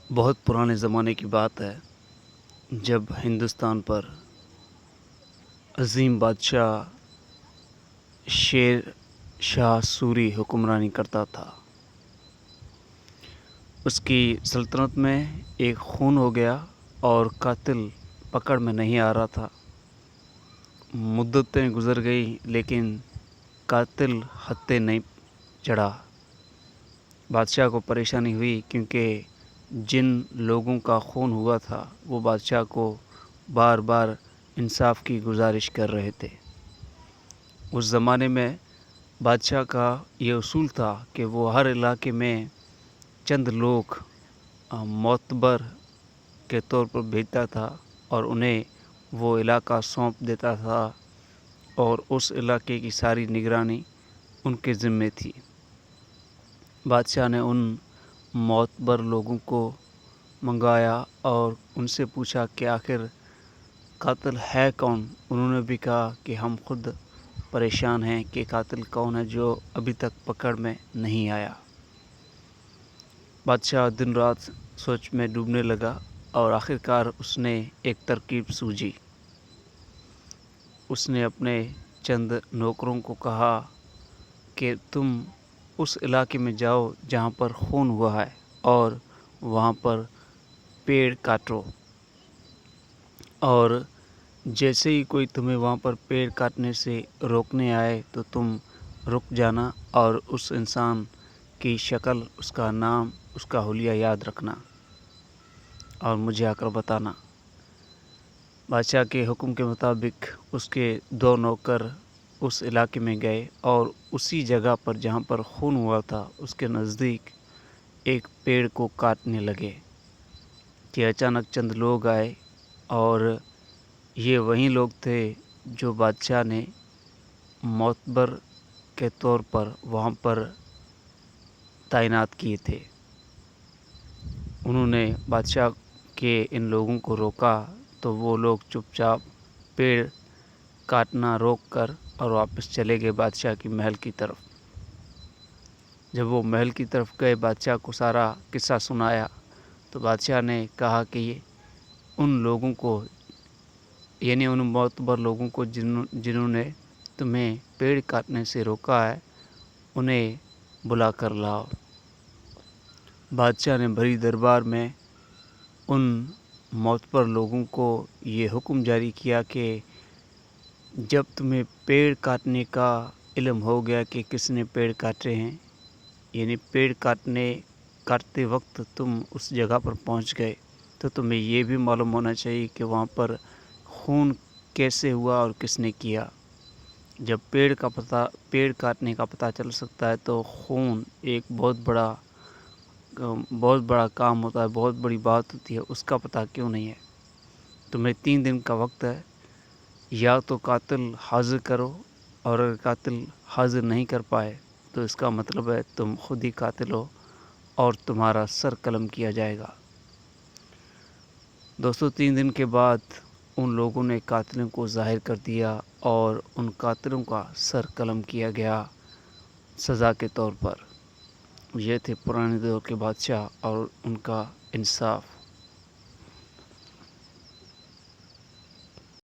بہت پرانے زمانے کی بات ہے جب ہندوستان پر عظیم بادشاہ شیر شاہ سوری حکمرانی کرتا تھا۔ اس کی سلطنت میں ایک خون ہو گیا اور قاتل پکڑ میں نہیں آ رہا تھا۔ مدتیں گزر گئی لیکن قاتل ہتھے نہیں چڑھا۔ بادشاہ کو پریشانی ہوئی کیونکہ جن لوگوں کا خون ہوا تھا وہ بادشاہ کو بار بار انصاف کی گزارش کر رہے تھے۔ اس زمانے میں بادشاہ کا یہ اصول تھا کہ وہ ہر علاقے میں چند لوگ معتبر کے طور پر بھیجتا تھا اور انہیں وہ علاقہ سونپ دیتا تھا اور اس علاقے کی ساری نگرانی ان کے ذمے تھی۔ بادشاہ نے ان معتبر لوگوں کو منگایا اور ان سے پوچھا کہ آخر قاتل ہے کون۔ انہوں نے بھی کہا کہ ہم خود پریشان ہیں کہ قاتل کون ہے جو ابھی تک پکڑ میں نہیں آیا۔ بادشاہ دن رات سوچ میں ڈوبنے لگا اور آخرکار اس نے ایک ترکیب سوجھی۔ اس نے اپنے چند نوکروں کو کہا کہ تم اس علاقے میں جاؤ جہاں پر خون ہوا ہے اور وہاں پر پیڑ کاٹو، اور جیسے ہی کوئی تمہیں وہاں پر پیڑ کاٹنے سے روکنے آئے تو تم رک جانا اور اس انسان کی شکل، اس کا نام، اس کا حلیہ یاد رکھنا اور مجھے آ کر بتانا۔ بادشاہ کے حکم کے مطابق اس کے 2 نوکر اس علاقے میں گئے اور اسی جگہ پر جہاں پر خون ہوا تھا اس کے نزدیک ایک پیڑ کو کاٹنے لگے کہ اچانک چند لوگ آئے، اور یہ وہی لوگ تھے جو بادشاہ نے معتبر کے طور پر وہاں پر تعینات کیے تھے۔ انہوں نے بادشاہ کے ان لوگوں کو روکا تو وہ لوگ چپ چاپ پیڑ کاٹنا روک کر اور واپس چلے گئے بادشاہ کی محل کی طرف۔ جب وہ محل کی طرف گئے، بادشاہ کو سارا قصہ سنایا تو بادشاہ نے کہا کہ ان لوگوں کو، یعنی ان معتبر لوگوں کو جنہوں نے تمہیں پیڑ کاٹنے سے روکا ہے، انہیں بلا کر لاؤ۔ بادشاہ نے بھری دربار میں ان معتبر لوگوں کو یہ حکم جاری کیا کہ جب تمہیں پیڑ کاٹنے کا علم ہو گیا کہ کس نے پیڑ کاٹے ہیں، یعنی پیڑ کاٹتے وقت تم اس جگہ پر پہنچ گئے، تو تمہیں یہ بھی معلوم ہونا چاہیے کہ وہاں پر خون کیسے ہوا اور کس نے کیا۔ جب پیڑ کاٹنے کا پتہ چل سکتا ہے تو خون ایک بہت بڑا کام ہوتا ہے، بہت بڑی بات ہوتی ہے، اس کا پتہ کیوں نہیں ہے؟ تمہیں 3 دن کا وقت ہے، یا تو قاتل حاضر کرو، اور اگر قاتل حاضر نہیں کر پائے تو اس کا مطلب ہے تم خود ہی قاتل ہو اور تمہارا سر قلم کیا جائے گا۔ دوستو، 3 دن کے بعد ان لوگوں نے قاتلوں کو ظاہر کر دیا اور ان قاتلوں کا سر قلم کیا گیا سزا کے طور پر۔ یہ تھے پرانے دور کے بادشاہ اور ان کا انصاف۔